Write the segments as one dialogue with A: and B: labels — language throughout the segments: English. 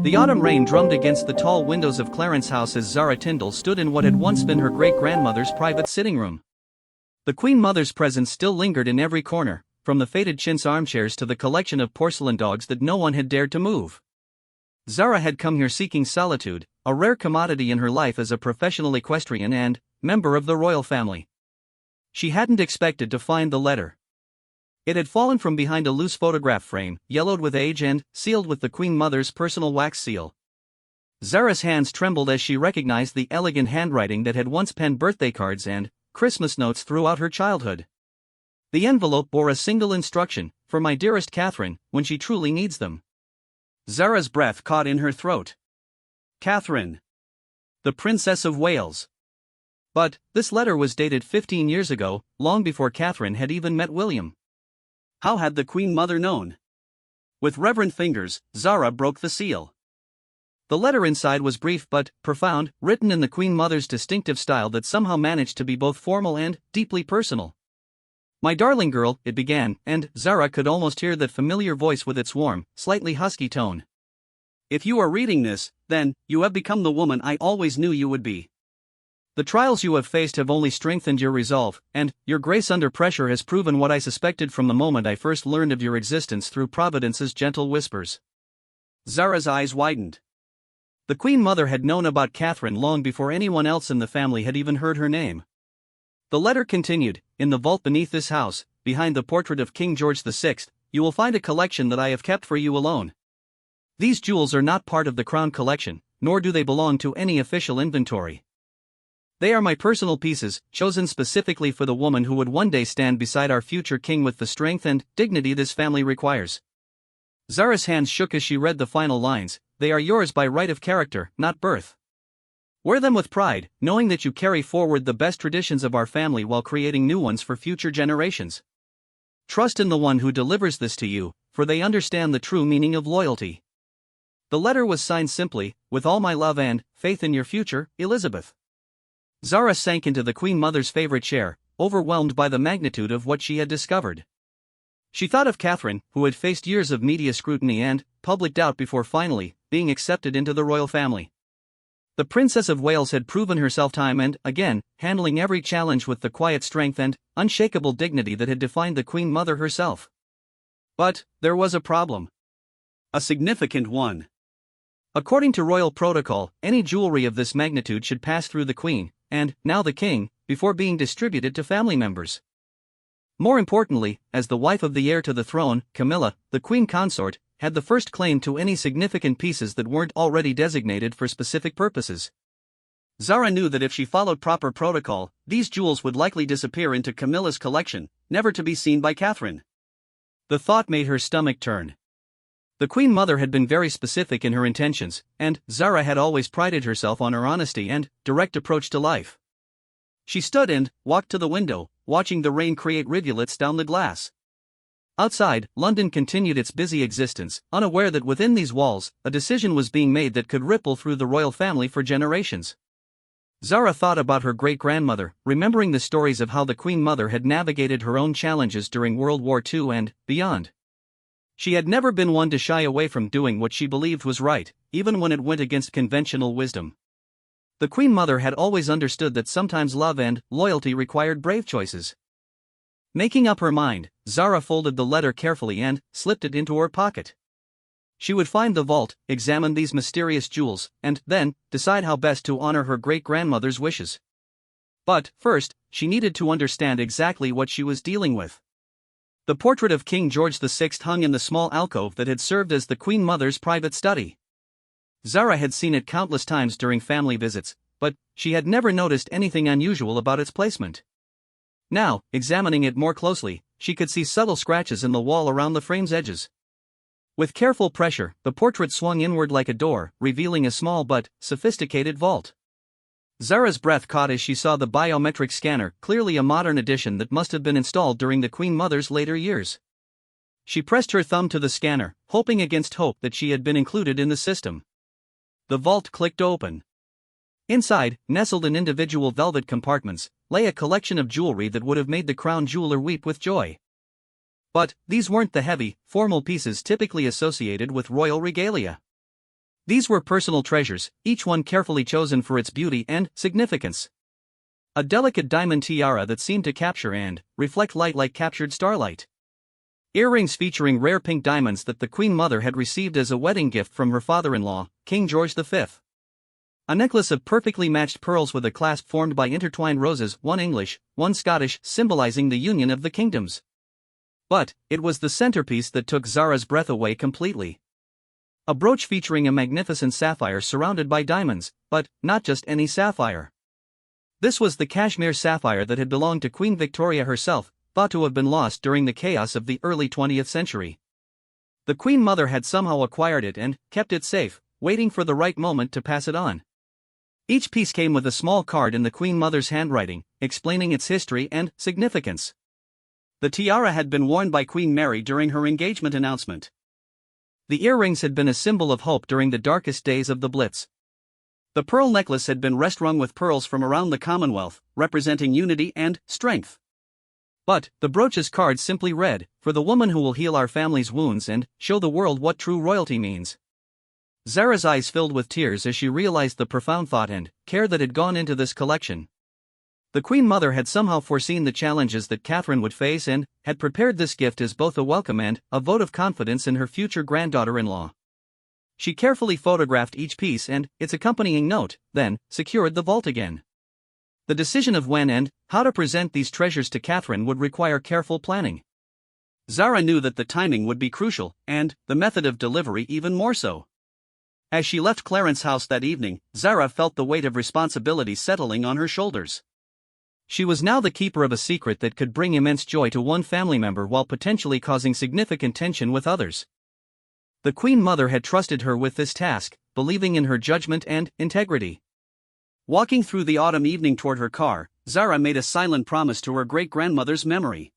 A: The autumn rain drummed against the tall windows of Clarence's house as Zara Tindall stood in what had once been her great-grandmother's private sitting room. The Queen Mother's presence still lingered in every corner, from the faded chintz armchairs to the collection of porcelain dogs that no one had dared to move. Zara had come here seeking solitude, a rare commodity in her life as a professional equestrian and member of the royal family. She hadn't expected to find the letter. It had fallen from behind a loose photograph frame, yellowed with age and sealed with the Queen Mother's personal wax seal. Zara's hands trembled as she recognized the elegant handwriting that had once penned birthday cards and Christmas notes throughout her childhood. The envelope bore a single instruction: "For my dearest Catherine, when she truly needs them." Zara's breath caught in her throat. Catherine, the Princess of Wales. But this letter was dated 15 years ago, long before Catherine had even met William. How had the Queen Mother known? With reverent fingers, Zara broke the seal. The letter inside was brief but profound, written in the Queen Mother's distinctive style that somehow managed to be both formal and deeply personal. "My darling girl," it began, and Zara could almost hear that familiar voice with its warm, slightly husky tone. "If you are reading this, then you have become the woman I always knew you would be. The trials you have faced have only strengthened your resolve, and your grace under pressure has proven what I suspected from the moment I first learned of your existence through Providence's gentle whispers." Zara's eyes widened. The Queen Mother had known about Catherine long before anyone else in the family had even heard her name. The letter continued, "In the vault beneath this house, behind the portrait of King George VI, you will find a collection that I have kept for you alone. These jewels are not part of the crown collection, nor do they belong to any official inventory. They are my personal pieces, chosen specifically for the woman who would one day stand beside our future king with the strength and dignity this family requires." Zara's hands shook as she read the final lines. "They are yours by right of character, not birth. Wear them with pride, knowing that you carry forward the best traditions of our family while creating new ones for future generations. Trust in the one who delivers this to you, for they understand the true meaning of loyalty." The letter was signed simply, "With all my love and faith in your future, Elizabeth." Zara sank into the Queen Mother's favorite chair, overwhelmed by the magnitude of what she had discovered. She thought of Catherine, who had faced years of media scrutiny and public doubt before finally being accepted into the royal family. The Princess of Wales had proven herself time and again, handling every challenge with the quiet strength and unshakable dignity that had defined the Queen Mother herself. But there was a problem. A significant one. According to royal protocol, any jewelry of this magnitude should pass through the Queen, and now the King, before being distributed to family members. More importantly, as the wife of the heir to the throne, Camilla, the Queen Consort, had the first claim to any significant pieces that weren't already designated for specific purposes. Zara knew that if she followed proper protocol, these jewels would likely disappear into Camilla's collection, never to be seen by Catherine. The thought made her stomach turn. The Queen Mother had been very specific in her intentions, and Zara had always prided herself on her honesty and direct approach to life. She stood and walked to the window, watching the rain create rivulets down the glass. Outside, London continued its busy existence, unaware that within these walls, a decision was being made that could ripple through the royal family for generations. Zara thought about her great-grandmother, remembering the stories of how the Queen Mother had navigated her own challenges during World War II and beyond. She had never been one to shy away from doing what she believed was right, even when it went against conventional wisdom. The Queen Mother had always understood that sometimes love and loyalty required brave choices. Making up her mind, Zara folded the letter carefully and slipped it into her pocket. She would find the vault, examine these mysterious jewels, and then decide how best to honor her great-grandmother's wishes. But first, she needed to understand exactly what she was dealing with. The portrait of King George VI hung in the small alcove that had served as the Queen Mother's private study. Zara had seen it countless times during family visits, but she had never noticed anything unusual about its placement. Now, examining it more closely, she could see subtle scratches in the wall around the frame's edges. With careful pressure, the portrait swung inward like a door, revealing a small but sophisticated vault. Zara's breath caught as she saw the biometric scanner, clearly a modern addition that must have been installed during the Queen Mother's later years. She pressed her thumb to the scanner, hoping against hope that she had been included in the system. The vault clicked open. Inside, nestled in individual velvet compartments, lay a collection of jewelry that would have made the crown jeweler weep with joy. But these weren't the heavy, formal pieces typically associated with royal regalia. These were personal treasures, each one carefully chosen for its beauty and significance. A delicate diamond tiara that seemed to capture and reflect light like captured starlight. Earrings featuring rare pink diamonds that the Queen Mother had received as a wedding gift from her father-in-law, King George V. A necklace of perfectly matched pearls with a clasp formed by intertwined roses, one English, one Scottish, symbolizing the union of the kingdoms. But it was the centerpiece that took Zara's breath away completely. A brooch featuring a magnificent sapphire surrounded by diamonds, but not just any sapphire. This was the cashmere sapphire that had belonged to Queen Victoria herself, thought to have been lost during the chaos of the early 20th century. The Queen Mother had somehow acquired it and kept it safe, waiting for the right moment to pass it on. Each piece came with a small card in the Queen Mother's handwriting, explaining its history and significance. The tiara had been worn by Queen Mary during her engagement announcement. The earrings had been a symbol of hope during the darkest days of the Blitz. The pearl necklace had been rest-rung with pearls from around the Commonwealth, representing unity and strength. But the brooch's card simply read, "For the woman who will heal our family's wounds and show the world what true royalty means." Zara's eyes filled with tears as she realized the profound thought and care that had gone into this collection. The Queen Mother had somehow foreseen the challenges that Catherine would face and had prepared this gift as both a welcome and a vote of confidence in her future granddaughter-in-law. She carefully photographed each piece and its accompanying note, then secured the vault again. The decision of when and how to present these treasures to Catherine would require careful planning. Zara knew that the timing would be crucial, and the method of delivery even more so. As she left Clarence House that evening, Zara felt the weight of responsibility settling on her shoulders. She was now the keeper of a secret that could bring immense joy to one family member while potentially causing significant tension with others. The Queen Mother had trusted her with this task, believing in her judgment and integrity. Walking through the autumn evening toward her car, Zara made a silent promise to her great-grandmother's memory.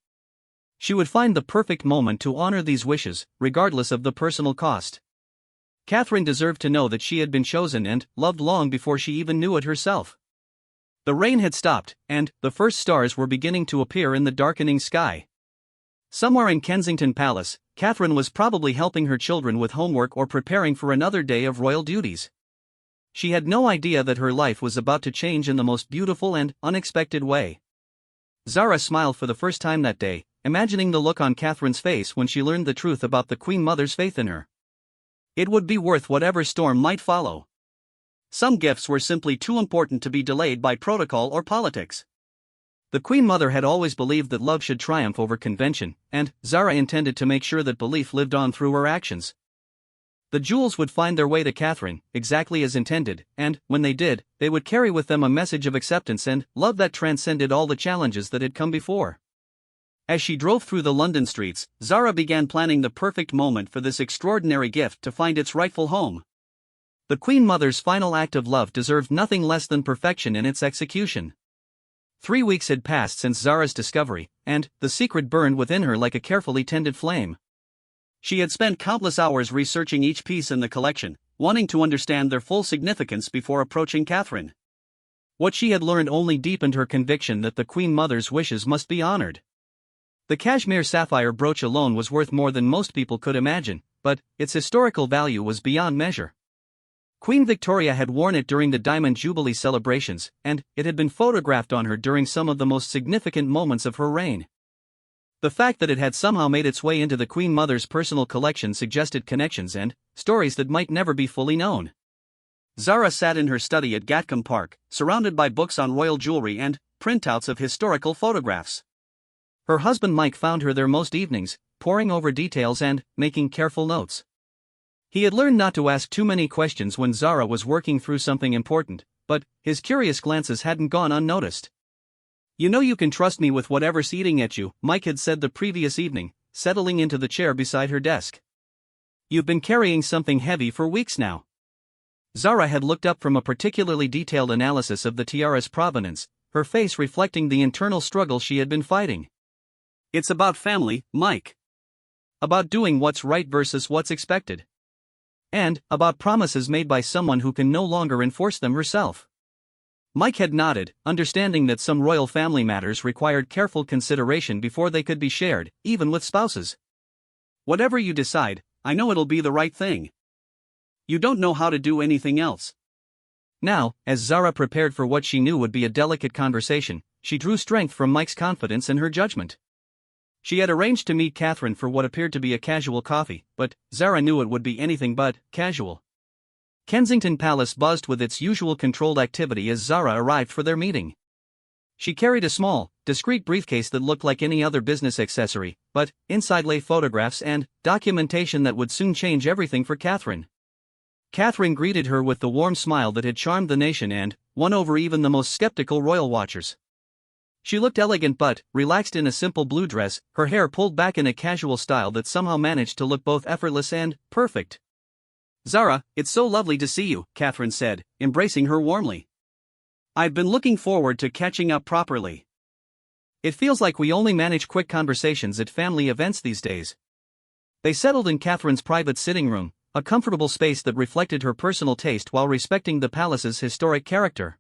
A: She would find the perfect moment to honor these wishes, regardless of the personal cost. Catherine deserved to know that she had been chosen and loved long before she even knew it herself. The rain had stopped, and the first stars were beginning to appear in the darkening sky. Somewhere in Kensington Palace, Catherine was probably helping her children with homework or preparing for another day of royal duties. She had no idea that her life was about to change in the most beautiful and unexpected way. Zara smiled for the first time that day, imagining the look on Catherine's face when she learned the truth about the Queen Mother's faith in her. It would be worth whatever storm might follow. Some gifts were simply too important to be delayed by protocol or politics. The Queen Mother had always believed that love should triumph over convention, and Zara intended to make sure that belief lived on through her actions. The jewels would find their way to Catherine, exactly as intended, and, when they did, they would carry with them a message of acceptance and love that transcended all the challenges that had come before. As she drove through the London streets, Zara began planning the perfect moment for this extraordinary gift to find its rightful home. The Queen Mother's final act of love deserved nothing less than perfection in its execution. 3 weeks had passed since Zara's discovery, and the secret burned within her like a carefully tended flame. She had spent countless hours researching each piece in the collection, wanting to understand their full significance before approaching Catherine. What she had learned only deepened her conviction that the Queen Mother's wishes must be honored. The cashmere sapphire brooch alone was worth more than most people could imagine, but its historical value was beyond measure. Queen Victoria had worn it during the Diamond Jubilee celebrations, and it had been photographed on her during some of the most significant moments of her reign. The fact that it had somehow made its way into the Queen Mother's personal collection suggested connections and stories that might never be fully known. Zara sat in her study at Gatcombe Park, surrounded by books on royal jewelry and printouts of historical photographs. Her husband Mike found her there most evenings, poring over details and making careful notes. He had learned not to ask too many questions when Zara was working through something important, but his curious glances hadn't gone unnoticed. "You know you can trust me with whatever's eating at you," Mike had said the previous evening, settling into the chair beside her desk. "You've been carrying something heavy for weeks now." Zara had looked up from a particularly detailed analysis of the tiara's provenance, her face reflecting the internal struggle she had been fighting. "It's about family, Mike. About doing what's right versus what's expected. And about promises made by someone who can no longer enforce them herself." Mike had nodded, understanding that some royal family matters required careful consideration before they could be shared, even with spouses. "Whatever you decide, I know it'll be the right thing."
B: You don't know how to do anything else.
A: Now, as Zara prepared for what she knew would be a delicate conversation, she drew strength from Mike's confidence in her judgment. She had arranged to meet Catherine for what appeared to be a casual coffee, but Zara knew it would be anything but casual. Kensington Palace buzzed with its usual controlled activity as Zara arrived for their meeting. She carried a small, discreet briefcase that looked like any other business accessory, but inside lay photographs and documentation that would soon change everything for Catherine. Catherine greeted her with the warm smile that had charmed the nation and won over even the most skeptical royal watchers. She looked elegant but relaxed in a simple blue dress, her hair pulled back in a casual style that somehow managed to look both effortless and perfect.
B: "Zara, it's so lovely to see you," Catherine said, embracing her warmly. "I've been looking forward to catching up properly.
A: It feels like we only manage quick conversations at family events these days." They settled in Catherine's private sitting room, a comfortable space that reflected her personal taste while respecting the palace's historic character.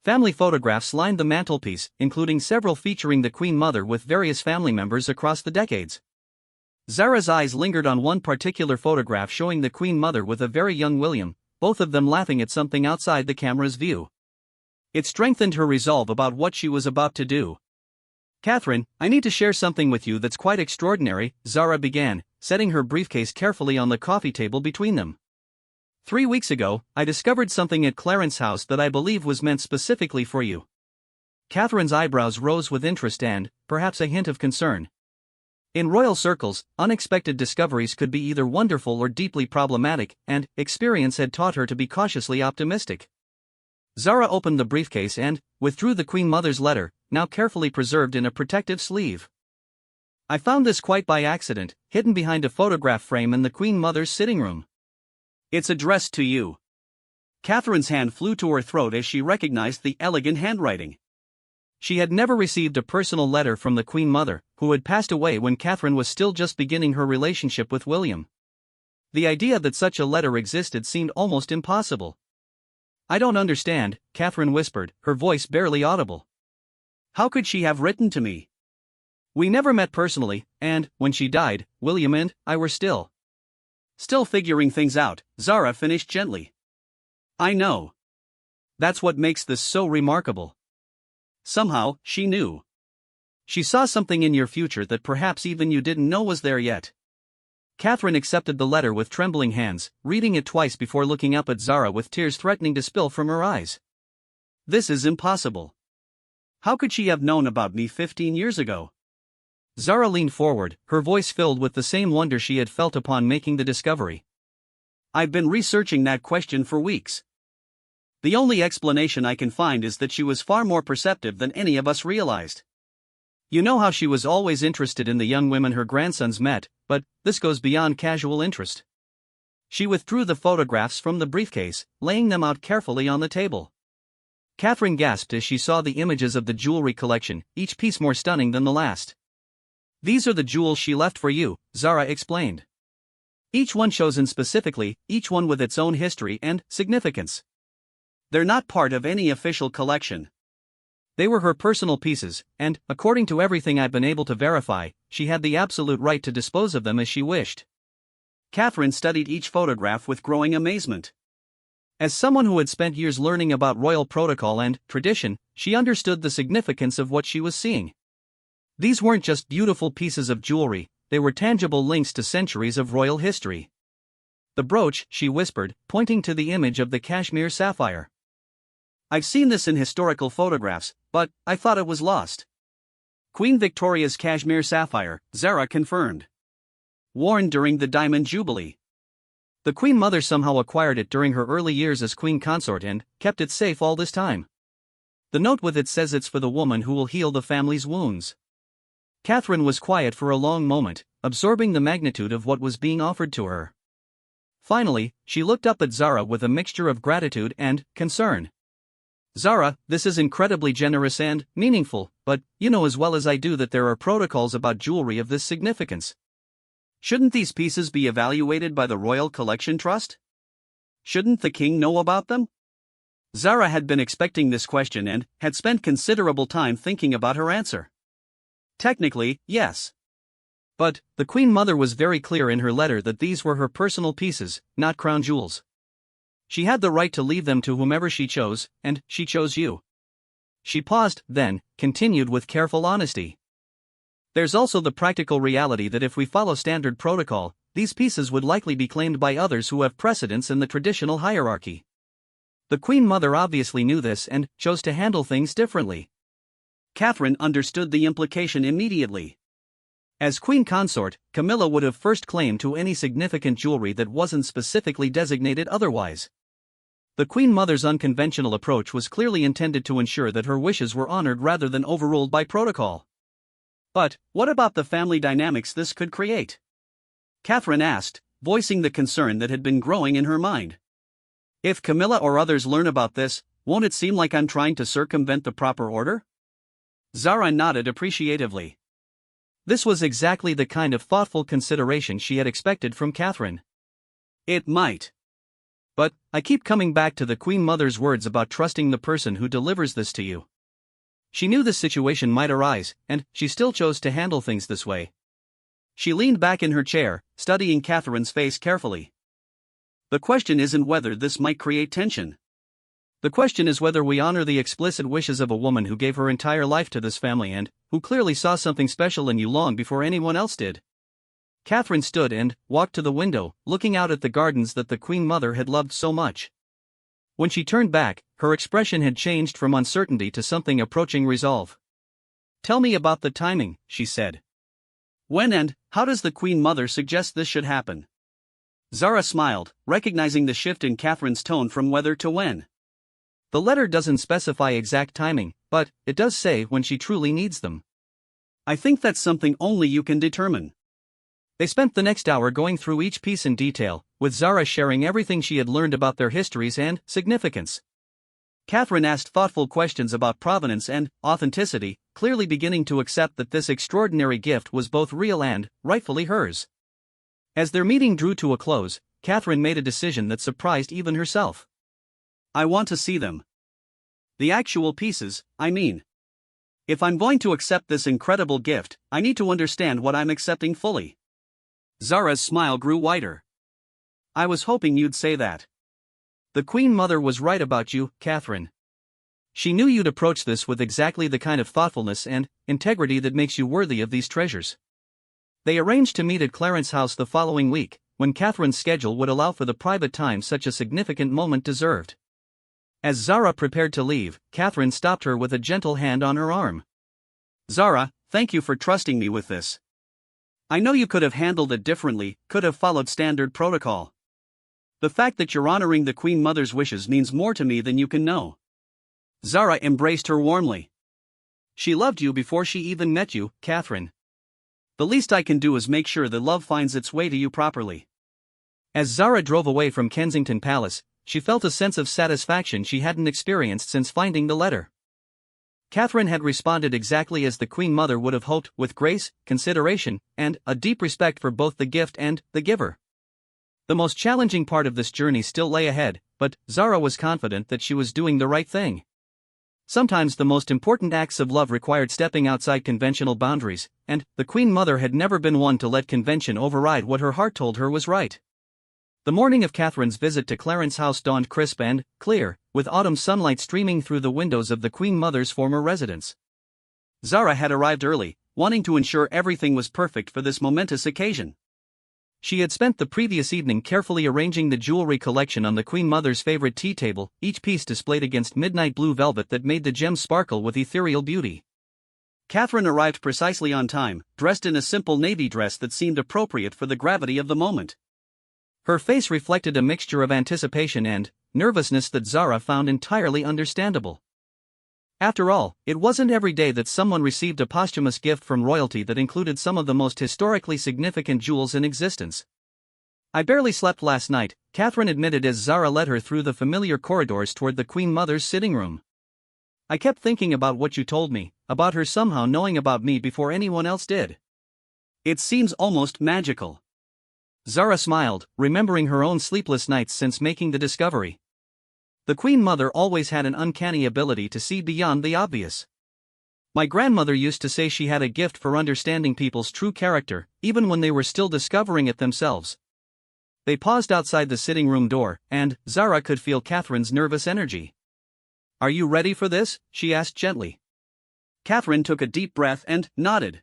A: Family photographs lined the mantelpiece, including several featuring the Queen Mother with various family members across the decades. Zara's eyes lingered on one particular photograph showing the Queen Mother with a very young William, both of them laughing at something outside the camera's view. It strengthened her resolve about what she was about to do. "Catherine, I need to share something with you that's quite extraordinary," Zara began, setting her briefcase carefully on the coffee table between them. "3 weeks ago, I discovered something at Clarence House that I believe was meant specifically for you." Catherine's eyebrows rose with interest and, perhaps a hint of concern. In royal circles, unexpected discoveries could be either wonderful or deeply problematic, and experience had taught her to be cautiously optimistic. Zara opened the briefcase and withdrew the Queen Mother's letter, now carefully preserved in a protective sleeve. "I found this quite by accident, hidden behind a photograph frame in the Queen Mother's sitting room."
B: "It's addressed to you." Catherine's hand flew to her throat as she recognized the elegant handwriting.
A: She had never received a personal letter from the Queen Mother, who had passed away when Catherine was still just beginning her relationship with William. The idea that such a letter existed seemed almost impossible. "I don't understand," Catherine whispered, her voice barely audible.
B: "How could she have written to me?
A: We never met personally, and, when she died, William and I were still
B: figuring things out," Zara finished gently. "I know.
A: That's what makes this so remarkable.
B: Somehow, she knew.
A: She saw something in your future that perhaps even you didn't know was there yet." Catherine accepted the letter with trembling hands, reading it twice before looking up at Zara with tears threatening to spill from her eyes.
B: "This is impossible. How could she have known about me 15 years ago?"
A: Zara leaned forward, her voice filled with the same wonder she had felt upon making the discovery.
B: "I've been researching that question for weeks. The only explanation I can find is that she was far more perceptive than any of us realized.
A: You know how she was always interested in the young women her grandsons met, but this goes beyond casual interest." She withdrew the photographs from the briefcase, laying them out carefully on the table. Catherine gasped as she saw the images of the jewelry collection, each piece more stunning than the last. "These are the jewels she left for you," Zara explained. "Each one chosen specifically, each one with its own history and significance.
B: They're not part of any official collection.
A: They were her personal pieces, and, according to everything I've been able to verify, she had the absolute right to dispose of them as she wished."
B: Catherine studied each photograph with growing amazement.
A: As someone who had spent years learning about royal protocol and tradition, she understood the significance of what she was seeing. These weren't just beautiful pieces of jewelry, they were tangible links to centuries of royal history. "The brooch," she whispered, pointing to the image of the cashmere sapphire.
B: "I've seen this in historical photographs, but I thought it was lost." "Queen Victoria's cashmere sapphire," Zara confirmed. "Worn during the Diamond Jubilee.
A: The Queen Mother somehow acquired it during her early years as Queen Consort and kept it safe all this time. The note with it says it's for the woman who will heal the family's wounds." Catherine was quiet for a long moment, absorbing the magnitude of what was being offered to her. Finally, she looked up at Zara with a mixture of gratitude and concern. "Zara, this is incredibly generous and meaningful, but you know as well as I do that there are protocols about jewelry of this significance.
B: Shouldn't these pieces be evaluated by the Royal Collection Trust? Shouldn't the king know about them?" Zara had been expecting this question and had spent considerable time thinking about her answer. "Technically, yes.
A: But, the Queen Mother was very clear in her letter that these were her personal pieces, not crown jewels. She had the right to leave them to whomever she chose, and she chose you. She paused, then continued with careful honesty. There's also the practical reality that if we follow standard protocol, these pieces would likely be claimed by others who have precedence in the traditional hierarchy. The Queen Mother obviously knew this and chose to handle things differently.
B: Catherine understood the implication immediately.
A: As Queen Consort, Camilla would have first claim to any significant jewelry that wasn't specifically designated otherwise. The Queen Mother's unconventional approach was clearly intended to ensure that her wishes were honored rather than overruled by protocol.
B: But, what about the family dynamics this could create? Catherine asked, voicing the concern that had been growing in her mind. If Camilla or others learn about this, won't it seem like I'm trying to circumvent the proper order? Zara nodded appreciatively.
A: This was exactly the kind of thoughtful consideration she had expected from Catherine.
B: It might.
A: But, I keep coming back to the Queen Mother's words about trusting the person who delivers this to you. She knew this situation might arise, and she still chose to handle things this way.
B: She leaned back in her chair, studying Catherine's face carefully. The question isn't whether this might create tension.
A: The question is whether we honor the explicit wishes of a woman who gave her entire life to this family and who clearly saw something special in you long before anyone else did. Catherine stood and walked to the window, looking out at the gardens that the Queen Mother had loved so much. When she turned back, her expression had changed from uncertainty to something approaching resolve.
B: "Tell me about the timing," she said. "When and how does the Queen Mother suggest this should happen?" Zara smiled, recognizing the shift in Catherine's tone from whether to when.
A: The letter doesn't specify exact timing, but it does say when she truly needs them.
B: I think that's something only you can determine.
A: They spent the next hour going through each piece in detail, with Zara sharing everything she had learned about their histories and significance.
B: Catherine asked thoughtful questions about provenance and authenticity, clearly beginning to accept that this extraordinary gift was both real and rightfully hers.
A: As their meeting drew to a close, Catherine made a decision that surprised even herself.
B: I want to see them. The actual pieces, I mean. If I'm going to accept this incredible gift, I need to understand what I'm accepting fully. Zara's smile grew wider. I was hoping you'd say that.
A: The Queen Mother was right about you, Catherine. She knew you'd approach this with exactly the kind of thoughtfulness and integrity that makes you worthy of these treasures. They arranged to meet at Clarence House the following week, when Catherine's schedule would allow for the private time such a significant moment deserved. As Zara prepared to leave, Catherine stopped her with a gentle hand on her arm.
B: Zara, thank you for trusting me with this. I know you could have handled it differently, could have followed standard protocol. The fact that you're honoring the Queen Mother's wishes means more to me than you can know. Zara embraced her warmly.
A: She loved you before she even met you, Catherine.
B: The least I can do is make sure that love finds its way to you properly.
A: As Zara drove away from Kensington Palace, she felt a sense of satisfaction she hadn't experienced since finding the letter. Catherine had responded exactly as the Queen Mother would have hoped, with grace, consideration, and a deep respect for both the gift and the giver. The most challenging part of this journey still lay ahead, but Zara was confident that she was doing the right thing. Sometimes the most important acts of love required stepping outside conventional boundaries, and the Queen Mother had never been one to let convention override what her heart told her was right. The morning of Catherine's visit to Clarence House dawned crisp and clear, with autumn sunlight streaming through the windows of the Queen Mother's former residence.
B: Zara had arrived early, wanting to ensure everything was perfect for this momentous occasion.
A: She had spent the previous evening carefully arranging the jewelry collection on the Queen Mother's favorite tea table, each piece displayed against midnight blue velvet that made the gems sparkle with ethereal beauty.
B: Catherine arrived precisely on time, dressed in a simple navy dress that seemed appropriate for the gravity of the moment.
A: Her face reflected a mixture of anticipation and nervousness that Zara found entirely understandable. After all, it wasn't every day that someone received a posthumous gift from royalty that included some of the most historically significant jewels in existence. I barely slept last night, Catherine admitted as Zara led her through the familiar corridors toward the Queen Mother's sitting room. I kept thinking about what you told me, about her somehow knowing about me before anyone else did.
B: It seems almost magical.
A: Zara smiled, remembering her own sleepless nights since making the discovery. The Queen Mother always had an uncanny ability to see beyond the obvious. My grandmother used to say she had a gift for understanding people's true character, even when they were still discovering it themselves. They paused outside the sitting room door, and Zara could feel Catherine's nervous energy. "Are you ready for this?" she asked gently.
B: Catherine took a deep breath and nodded.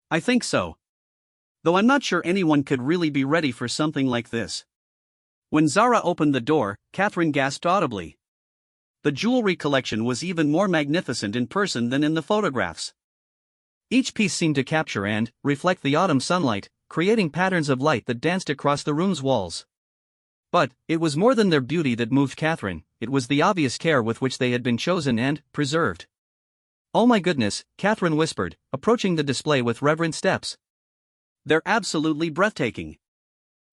B: "I think so. Though I'm not sure anyone could really be ready for something like this." When Zara opened the door, Catherine gasped audibly. The jewelry collection was even more magnificent in person than in the photographs.
A: Each piece seemed to capture and reflect the autumn sunlight, creating patterns of light that danced across the room's walls. But it was more than their beauty that moved Catherine, it was the obvious care with which they had been chosen and preserved. "Oh my goodness," Catherine whispered, approaching the display with reverent steps.
B: "They're absolutely breathtaking."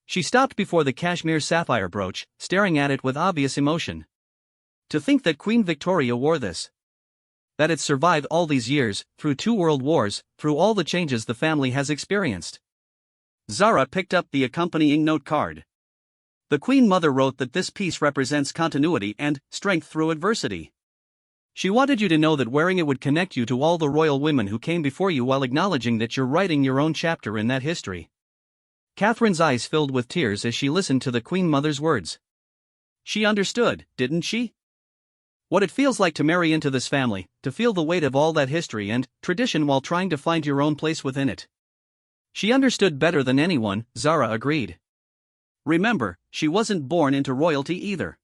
A: She stopped before the cashmere sapphire brooch, staring at it with obvious emotion. To think that Queen Victoria wore this. That it survived all these years, through 2 world wars, through all the changes the family has experienced.
B: Zara picked up the accompanying note card. The Queen Mother wrote that this piece represents continuity and strength through adversity.
A: She wanted you to know that wearing it would connect you to all the royal women who came before you while acknowledging that you're writing your own chapter in that history. Catherine's eyes filled with tears as she listened to the Queen Mother's words.
B: She understood, didn't she?
A: What it feels like to marry into this family, to feel the weight of all that history and tradition while trying to find your own place within it. She understood better than anyone, Zara agreed.
B: Remember, she wasn't born into royalty either.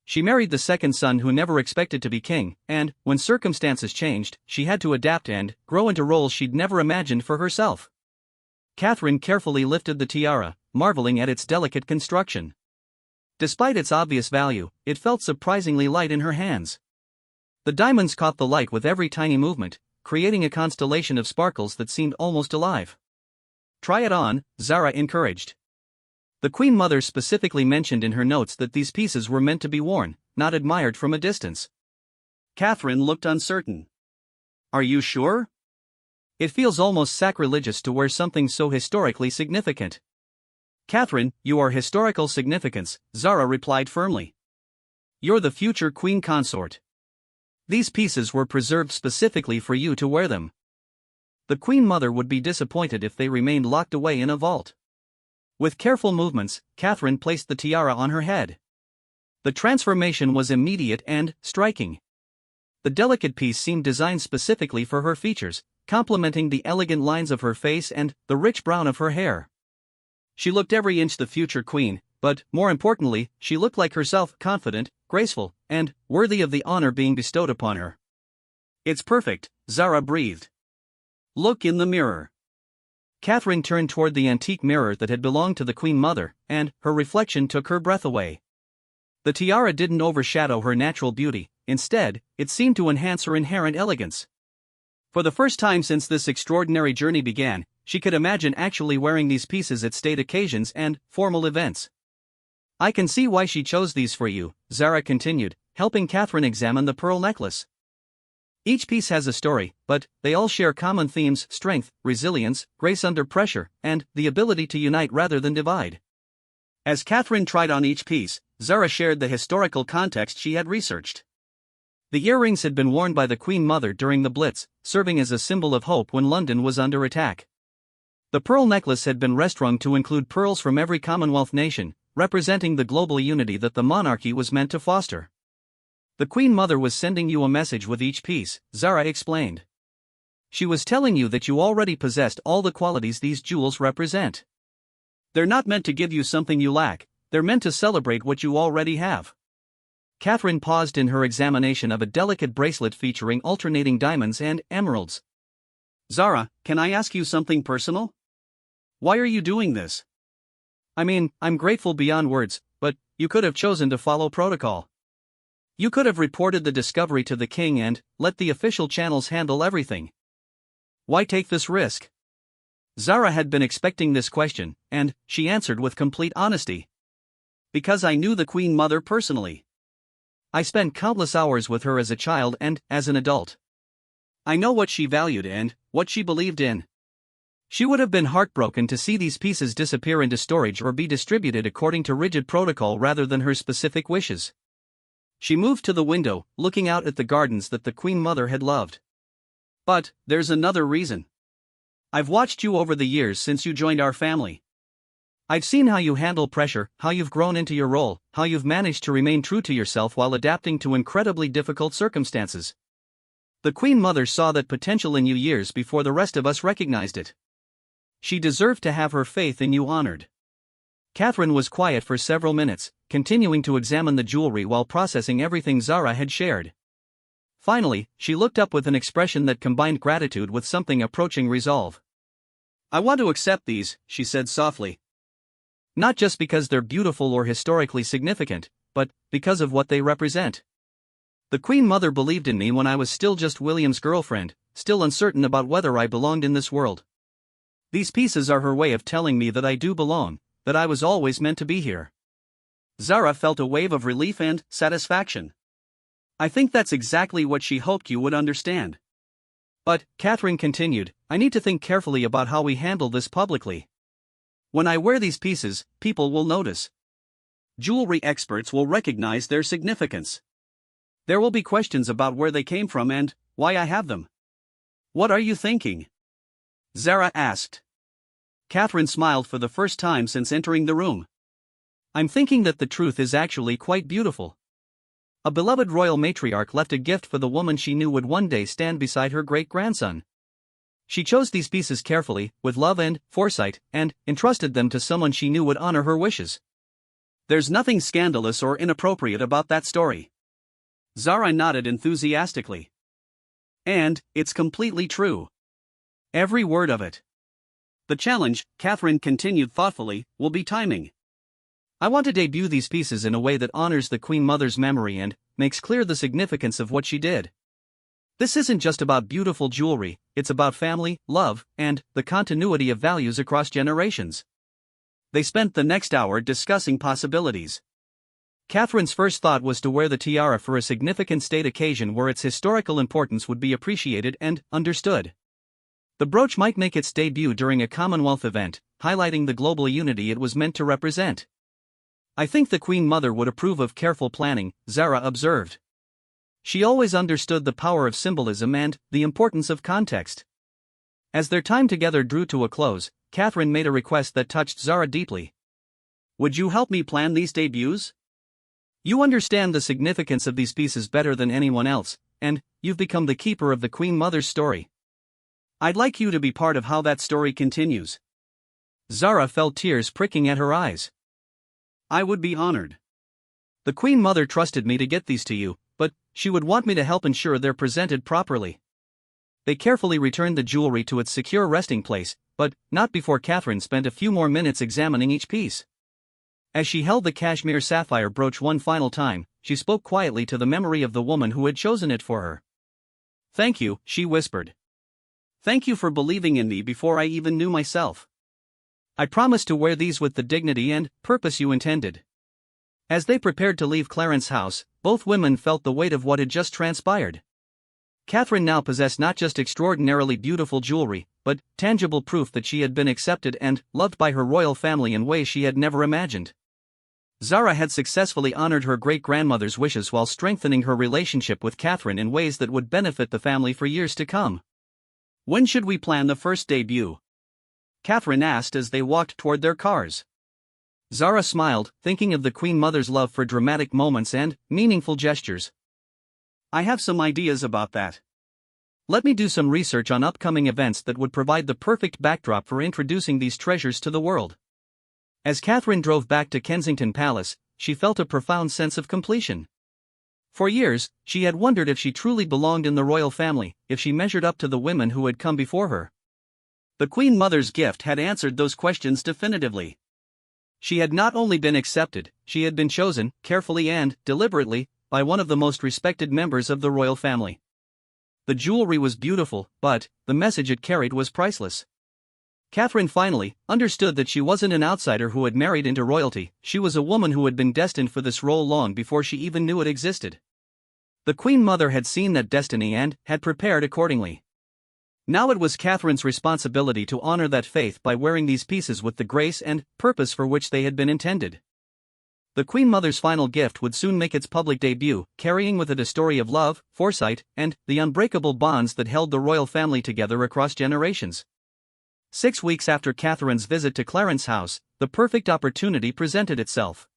A: She married the second son who never expected to be king, and, when circumstances changed, she had to adapt and grow into roles she'd never imagined for herself. Catherine carefully lifted the tiara, marveling at its delicate construction. Despite its obvious value, it felt surprisingly light in her hands. The diamonds caught the light with every tiny movement, creating a constellation of sparkles that seemed almost alive. "Try it on," Zara encouraged. The Queen Mother specifically mentioned in her notes that these pieces were meant to be worn, not admired from a distance.
B: Catherine looked uncertain. "Are you sure?"
A: "It feels almost sacrilegious to wear something so historically significant." "Catherine, you are historical significance," Zara replied firmly. "You're the future queen consort. These pieces were preserved specifically for you to wear them. The Queen Mother would be disappointed if they remained locked away in a vault." With careful movements, Catherine placed the tiara on her head. The transformation was immediate and striking. The delicate piece seemed designed specifically for her features, complementing the elegant lines of her face and the rich brown of her hair. She looked every inch the future queen, but, more importantly, she looked like herself, confident, graceful, and worthy of the honor being bestowed upon her.
B: "It's perfect," Zara breathed. "Look in the mirror."
A: Catherine turned toward the antique mirror that had belonged to the Queen Mother, and her reflection took her breath away. The tiara didn't overshadow her natural beauty, instead, it seemed to enhance her inherent elegance. For the first time since this extraordinary journey began, she could imagine actually wearing these pieces at state occasions and formal events. "I can see why she chose these for you," Zara continued, helping Catherine examine the pearl necklace. "Each piece has a story, but they all share common themes: strength, resilience, grace under pressure, and the ability to unite rather than divide."
B: As Catherine tried on each piece, Zara shared the historical context she had researched.
A: The earrings had been worn by the Queen Mother during the Blitz, serving as a symbol of hope when London was under attack. The pearl necklace had been restrung to include pearls from every Commonwealth nation, representing the global unity that the monarchy was meant to foster. "The Queen Mother was sending you a message with each piece," Zara explained. "She was telling you that you already possessed all the qualities these jewels represent.
B: They're not meant to give you something you lack, they're meant to celebrate what you already have."
A: Catherine paused in her examination of a delicate bracelet featuring alternating diamonds and emeralds.
B: "Zara, can I ask you something personal? Why are you doing this?"
A: "I mean, I'm grateful beyond words, but you could have chosen to follow protocol. You could have reported the discovery to the king and let the official channels handle everything. Why take this risk?" Zara had been expecting this question, and she answered with complete honesty.
B: "Because I knew the Queen Mother personally.
A: I spent countless hours with her as a child and as an adult. I know what she valued and what she believed in. She would have been heartbroken to see these pieces disappear into storage or be distributed according to rigid protocol rather than her specific wishes." She moved to the window, looking out at the gardens that the Queen Mother had loved.
B: But, there's another reason. I've watched you over the years since you joined our family. I've seen how you handle pressure, how you've grown into your role, how you've managed to remain true to yourself while adapting to incredibly difficult circumstances. The Queen Mother saw that potential in you years before the rest of us recognized it. She deserved to have her faith in you honored. Catherine was quiet for several minutes, continuing to examine the jewelry while processing everything Zara had shared. Finally, she looked up with an expression that combined gratitude with something approaching resolve. I want to accept these, she said softly. Not just because they're beautiful or historically significant, but because of what they represent. The Queen Mother believed in me when I was still just William's girlfriend, still uncertain about whether I belonged in this world. These pieces are her way of telling me that I do belong, that I was always meant to be here. Zara felt a wave of relief and satisfaction. I think that's exactly what she hoped you would understand. But, Catherine continued, I need to think carefully about how we handle this publicly. When I wear these pieces, people will notice. Jewelry experts will recognize their significance. There will be questions about where they came from and why I have them. What are you thinking? Zara asked. Catherine smiled for the first time since entering the room. I'm thinking that the truth is actually quite beautiful. A beloved royal matriarch left a gift for the woman she knew would one day stand beside her great-grandson. She chose these pieces carefully, with love and foresight, and entrusted them to someone she knew would honor her wishes. There's nothing scandalous or inappropriate about that story. Zara nodded enthusiastically. And, it's completely true. Every word of it. The challenge, Catherine continued thoughtfully, will be timing. I want to debut these pieces in a way that honors the Queen Mother's memory and makes clear the significance of what she did. This isn't just about beautiful jewelry, it's about family, love, and the continuity of values across generations. They spent the next hour discussing possibilities. Catherine's first thought was to wear the tiara for a significant state occasion where its historical importance would be appreciated and understood. The brooch might make its debut during a Commonwealth event, highlighting the global unity it was meant to represent. I think the Queen Mother would approve of careful planning, Zara observed. She always understood the power of symbolism and the importance of context. As their time together drew to a close, Catherine made a request that touched Zara deeply. Would you help me plan these debuts? You understand the significance of these pieces better than anyone else, and you've become the keeper of the Queen Mother's story. I'd like you to be part of how that story continues. Zara felt tears pricking at her eyes. I would be honored. The Queen Mother trusted me to get these to you, but she would want me to help ensure they're presented properly. They carefully returned the jewelry to its secure resting place, but not before Catherine spent a few more minutes examining each piece. As she held the cashmere sapphire brooch one final time, she spoke quietly to the memory of the woman who had chosen it for her. Thank you, she whispered. Thank you for believing in me before I even knew myself. I promise to wear these with the dignity and purpose you intended. As they prepared to leave Clarence House, both women felt the weight of what had just transpired. Catherine now possessed not just extraordinarily beautiful jewelry, but tangible proof that she had been accepted and loved by her royal family in ways she had never imagined. Zara had successfully honored her great-grandmother's wishes while strengthening her relationship with Catherine in ways that would benefit the family for years to come. When should we plan the first debut? Catherine asked as they walked toward their cars. Zara smiled, thinking of the Queen Mother's love for dramatic moments and meaningful gestures. I have some ideas about that. Let me do some research on upcoming events that would provide the perfect backdrop for introducing these treasures to the world. As Catherine drove back to Kensington Palace, she felt a profound sense of completion. For years, she had wondered if she truly belonged in the royal family, if she measured up to the women who had come before her. The Queen Mother's gift had answered those questions definitively. She had not only been accepted, she had been chosen, carefully and deliberately, by one of the most respected members of the royal family. The jewelry was beautiful, but the message it carried was priceless. Catherine finally understood that she wasn't an outsider who had married into royalty, she was a woman who had been destined for this role long before she even knew it existed. The Queen Mother had seen that destiny and had prepared accordingly. Now it was Catherine's responsibility to honor that faith by wearing these pieces with the grace and purpose for which they had been intended.
A: the Queen Mother's final gift would soon make its public debut, carrying with it a story of love, foresight, and the unbreakable bonds that held the royal family together across generations. 6 weeks after Catherine's visit to Clarence House, the perfect opportunity presented itself.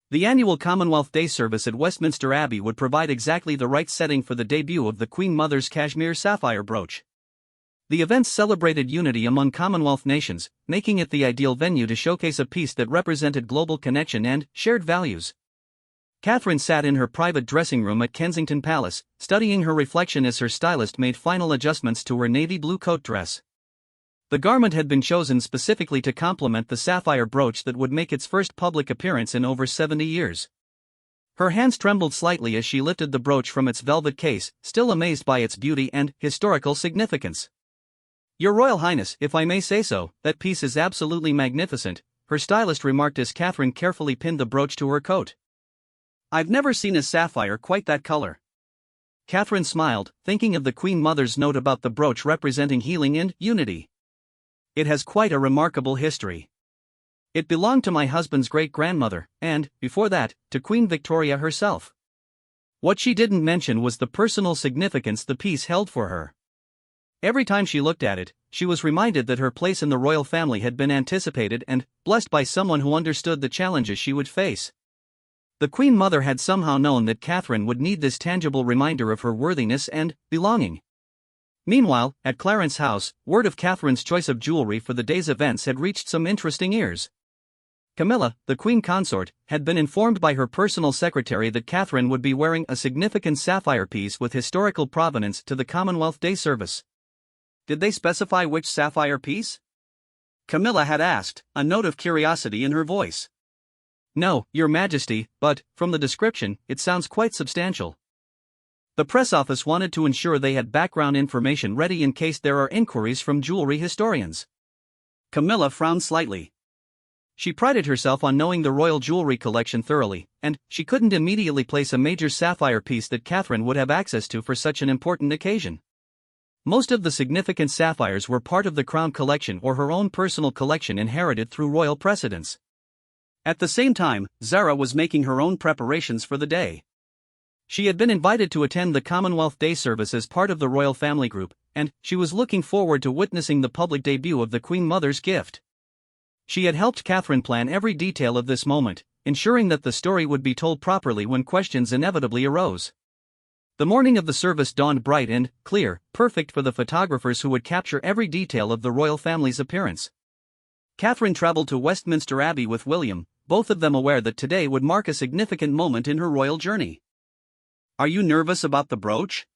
A: The annual Commonwealth Day service at Westminster Abbey would provide exactly the right setting for the debut of the Queen Mother's cashmere sapphire brooch. The event celebrated unity among Commonwealth nations, making it the ideal venue to showcase a piece that represented global connection and shared values. Catherine sat in her private dressing room at Kensington Palace, studying her reflection as her stylist made final adjustments to her navy blue coat dress. The garment had been chosen specifically to complement the sapphire brooch that would make its first public appearance in over 70 years. Her hands trembled slightly as she lifted the brooch from its velvet case, still amazed by its beauty and historical significance. "Your Royal Highness, if I may say so, that piece is absolutely magnificent," her stylist remarked as Catherine carefully pinned the brooch to her coat. "I've never seen a sapphire quite that color." Catherine smiled, thinking of the Queen Mother's note about the brooch representing healing and unity. "It has quite a remarkable history. It belonged to my husband's great-grandmother, and, before that, to Queen Victoria herself." What she didn't mention was the personal significance the piece held for her. Every time she looked at it, she was reminded that her place in the royal family had been anticipated and blessed by someone who understood the challenges she would face. The Queen Mother had somehow known that Catherine would need this tangible reminder of her worthiness and belonging. Meanwhile, at Clarence House, word of Catherine's choice of jewelry for the day's events had reached some interesting ears. Camilla, the Queen Consort, had been informed by her personal secretary that Catherine would be wearing a significant sapphire piece with historical provenance to the Commonwealth Day service. Did they specify which sapphire piece? Camilla had asked, a note of curiosity in her voice. "No, Your Majesty, but, from the description, it sounds quite substantial." The press office wanted to ensure they had background information ready in case there are inquiries from jewelry historians. Camilla frowned slightly. She prided herself on knowing the royal jewelry collection thoroughly, and she couldn't immediately place a major sapphire piece that Catherine would have access to for such an important occasion. Most of the significant sapphires were part of the Crown collection or her own personal collection inherited through royal precedents. At the same time, Zara was making her own preparations for the day. She had been invited to attend the Commonwealth Day service as part of the royal family group, and she was looking forward to witnessing the public debut of the Queen Mother's gift. She had helped Catherine plan every detail of this moment, ensuring that the story would be told properly when questions inevitably arose. The morning of the service dawned bright and clear, perfect for the photographers who would capture every detail of the royal family's appearance. Catherine traveled to Westminster Abbey with William, both of them aware that today would mark a significant moment in her royal journey. "Are you nervous about the brooch?"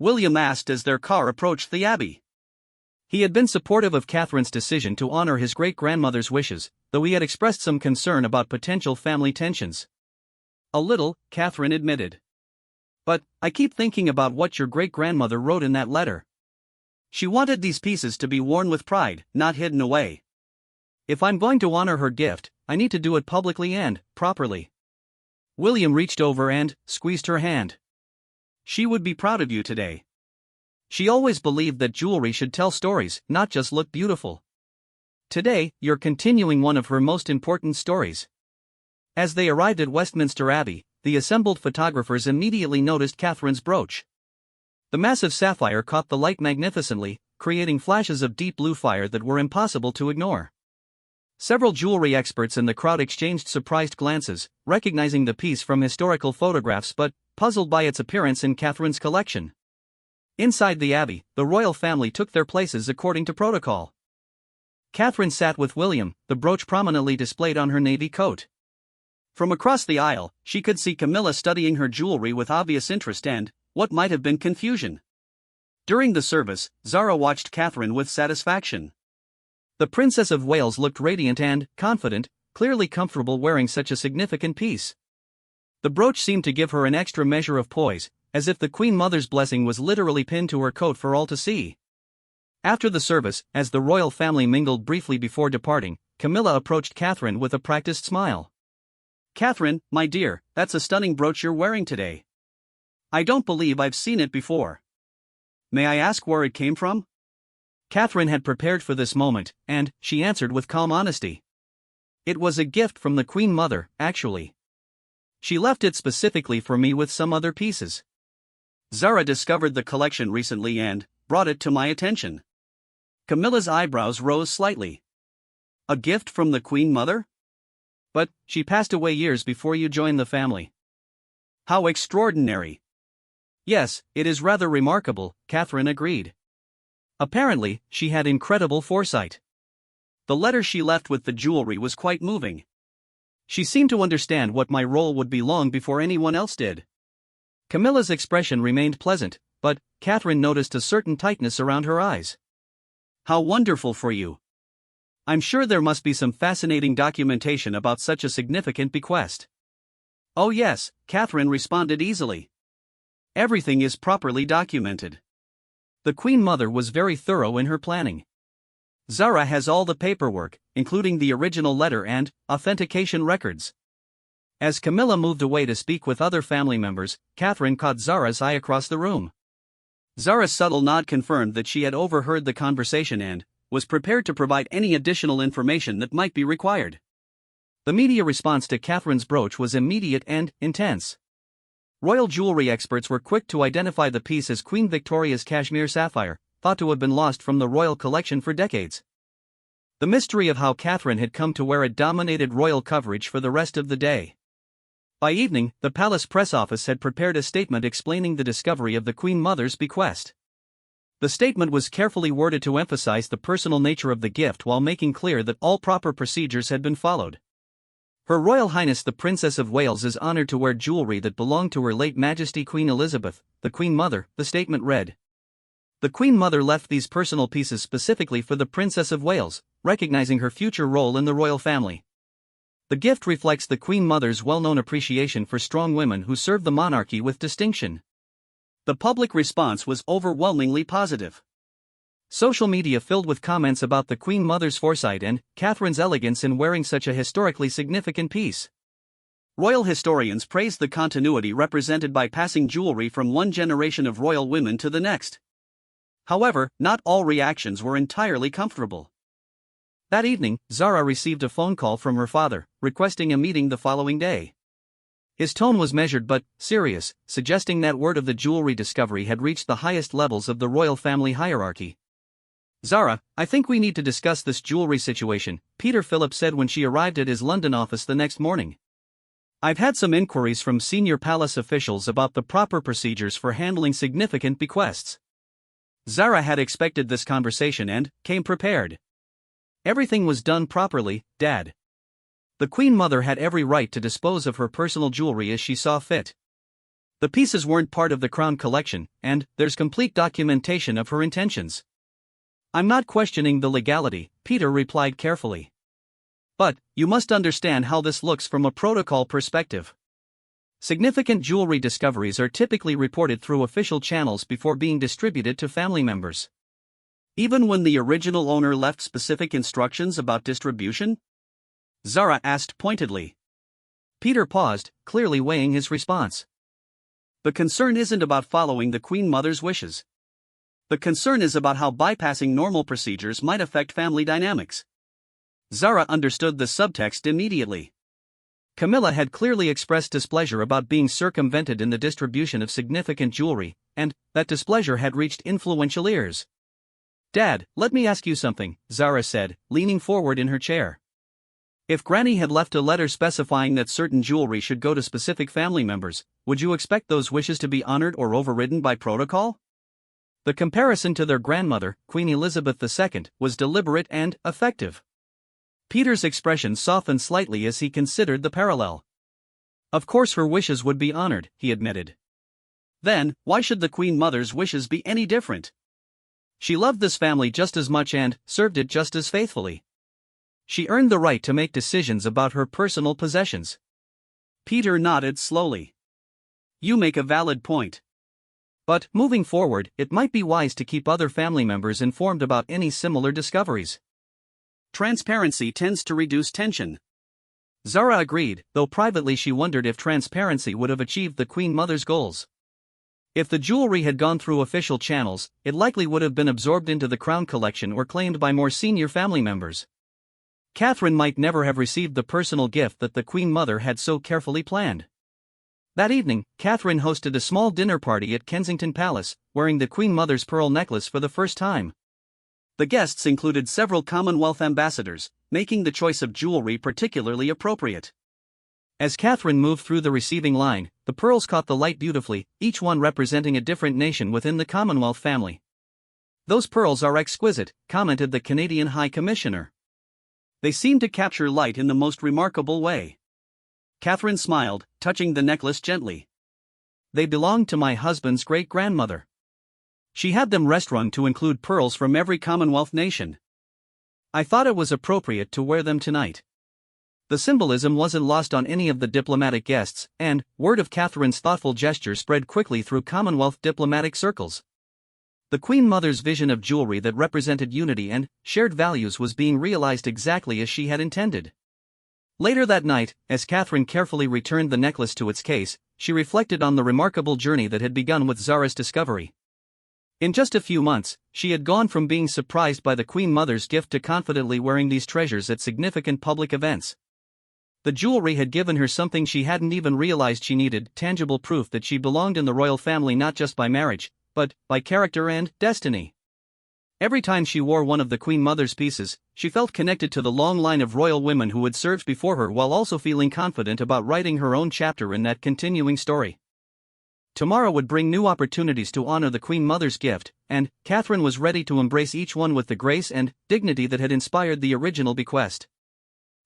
A: William asked as their car approached the Abbey. He had been supportive of Catherine's decision to honor his great-grandmother's wishes, though he had expressed some concern about potential family tensions. "A little," Catherine admitted. "But I keep thinking about what your great-grandmother wrote in that letter. She wanted these pieces to be worn with pride, not hidden away. If I'm going to honor her gift, I need to do it publicly and properly." William reached over and squeezed her hand. "She would be proud of you today. She always believed that jewelry should tell stories, not just look beautiful. Today, you're continuing one of her most important stories." As they arrived at Westminster Abbey, the assembled photographers immediately noticed Catherine's brooch. The massive sapphire caught the light magnificently, creating flashes of deep blue fire that were impossible to ignore. Several jewelry experts in the crowd exchanged surprised glances, recognizing the piece from historical photographs but puzzled by its appearance in Catherine's collection. Inside the Abbey, the royal family took their places according to protocol. Catherine sat with William, the brooch prominently displayed on her navy coat. From across the aisle, she could see Camilla studying her jewelry with obvious interest and what might have been confusion. During the service, Zara watched Catherine with satisfaction. The Princess of Wales looked radiant and confident, clearly comfortable wearing such a significant piece. The brooch seemed to give her an extra measure of poise, as if the Queen Mother's blessing was literally pinned to her coat for all to see. After the service, as the royal family mingled briefly before departing, Camilla approached Catherine with a practiced smile. "Catherine, my dear, that's a stunning brooch you're wearing today. I don't believe I've seen it before. May I ask where it came from?" Catherine had prepared for this moment, and she answered with calm honesty. It was a gift from the Queen Mother, actually. She left it specifically for me with some other pieces.
B: Zara discovered the collection recently and brought it to my attention. Camilla's eyebrows rose slightly. A gift from the Queen Mother?
A: But she passed away years before you joined the family.
B: How extraordinary.
A: Yes, it is rather remarkable, Catherine agreed. Apparently, she had incredible foresight.
B: The letter she left with the jewelry was quite moving.
A: She seemed to understand what my role would be long before anyone else did. Camilla's expression remained pleasant, but Catherine noticed a certain tightness around her eyes.
B: How wonderful for you.
A: I'm sure there must be some fascinating documentation about such a significant bequest.
B: Oh yes, Catherine responded easily. Everything is properly documented.
A: The Queen Mother was very thorough in her planning. Zara has all the paperwork, including the original letter and authentication records. As Camilla moved away to speak with other family members, Catherine caught Zara's eye across the room.
B: Zara's subtle nod confirmed that she had overheard the conversation and was prepared to provide any additional information that might be required.
A: The media response to Catherine's brooch was immediate and intense. Royal jewelry experts were quick to identify the piece as Queen Victoria's cashmere sapphire, thought to have been lost from the royal collection for decades. The mystery of how Catherine had come to wear it dominated royal coverage for the rest of the day. By evening, the palace press office had prepared a statement explaining the discovery of the Queen Mother's bequest. The statement was carefully worded to emphasize the personal nature of the gift while making clear that all proper procedures had been followed. Her Royal Highness the Princess of Wales is honored to wear jewelry that belonged to Her late Majesty Queen Elizabeth, the Queen Mother, the statement read. The Queen Mother left these personal pieces specifically for the Princess of Wales, recognizing her future role in the royal family. The gift reflects the Queen Mother's well-known appreciation for strong women who served the monarchy with distinction.
B: The public response was overwhelmingly positive.
A: Social media filled with comments about the Queen Mother's foresight and Catherine's elegance in wearing such a historically significant piece.
B: Royal historians praised the continuity represented by passing jewelry from one generation of royal women to the next. However, not all reactions were entirely comfortable.
A: That evening, Zara received a phone call from her father, requesting a meeting the following day. His tone was measured but serious, suggesting that word of the jewelry discovery had reached the highest levels of the royal family hierarchy. Zara, I think we need to discuss this jewelry situation, Peter Phillips said when she arrived at his London office the next morning. I've had some inquiries from senior palace officials about the proper procedures for handling significant bequests. Zara had expected this conversation and came prepared. Everything was done properly, Dad. The Queen Mother had every right to dispose of her personal jewelry as she saw fit. The pieces weren't part of the crown collection, and there's complete documentation of her intentions. I'm not questioning the legality, Peter replied carefully. But you must understand how this looks from a protocol perspective. Significant jewelry discoveries are typically reported through official channels before being distributed to family members.
B: Even when the original owner left specific instructions about distribution?
A: Zara asked pointedly. Peter paused, clearly weighing his response.
B: The concern isn't about following the Queen Mother's wishes. The concern is about how bypassing normal procedures might affect family dynamics.
A: Zara understood the subtext immediately. Camilla had clearly expressed displeasure about being circumvented in the distribution of significant jewelry, and that displeasure had reached influential ears. Dad, let me ask you something, Zara said, leaning forward in her chair. If Granny had left a letter specifying that certain jewelry should go to specific family members, would you expect those wishes to be honored or overridden by protocol? The comparison to their grandmother, Queen Elizabeth II, was deliberate and effective. Peter's expression softened slightly as he considered the parallel. Of course her wishes would be honored, he admitted.
B: Then, why should the Queen Mother's wishes be any different?
A: She loved this family just as much and served it just as faithfully. She earned the right to make decisions about her personal possessions.
B: Peter nodded slowly. You make a valid point.
A: But, moving forward, it might be wise to keep other family members informed about any similar discoveries.
B: Transparency tends to reduce tension.
A: Zara agreed, though privately she wondered if transparency would have achieved the Queen Mother's goals. If the jewelry had gone through official channels, it likely would have been absorbed into the crown collection or claimed by more senior family members. Catherine might never have received the personal gift that the Queen Mother had so carefully planned. That evening, Catherine hosted a small dinner party at Kensington Palace, wearing the Queen Mother's pearl necklace for the first time.
B: The guests included several Commonwealth ambassadors, making the choice of jewelry particularly appropriate.
A: As Catherine moved through the receiving line, the pearls caught the light beautifully, each one representing a different nation within the Commonwealth family. "Those pearls are exquisite," commented the Canadian High Commissioner.
B: "They seem to capture light in the most remarkable way." Catherine smiled, touching the necklace gently.
A: "They belonged to my husband's great-grandmother. She had them rest-rung to include pearls from every Commonwealth nation. I thought it was appropriate to wear them tonight." The symbolism wasn't lost on any of the diplomatic guests, and word of Catherine's thoughtful gesture spread quickly through Commonwealth diplomatic circles. The Queen Mother's vision of jewelry that represented unity and shared values was being realized exactly as she had intended. Later that night, as Catherine carefully returned the necklace to its case, she reflected on the remarkable journey that had begun with Zara's discovery. In just a few months, she had gone from being surprised by the Queen Mother's gift to confidently wearing these treasures at significant public events. The jewelry had given her something she hadn't even realized she needed: tangible proof that she belonged in the royal family not just by marriage, but by character and destiny. Every time she wore one of the Queen Mother's pieces, she felt connected to the long line of royal women who had served before her, while also feeling confident about writing her own chapter in that continuing story. Tomorrow would bring new opportunities to honor the Queen Mother's gift, and Catherine was ready to embrace each one with the grace and dignity that had inspired the original bequest.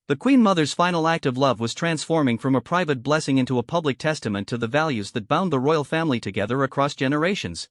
A: The Queen Mother's final act of love was transforming from a private blessing into a public testament to the values that bound the royal family together across generations.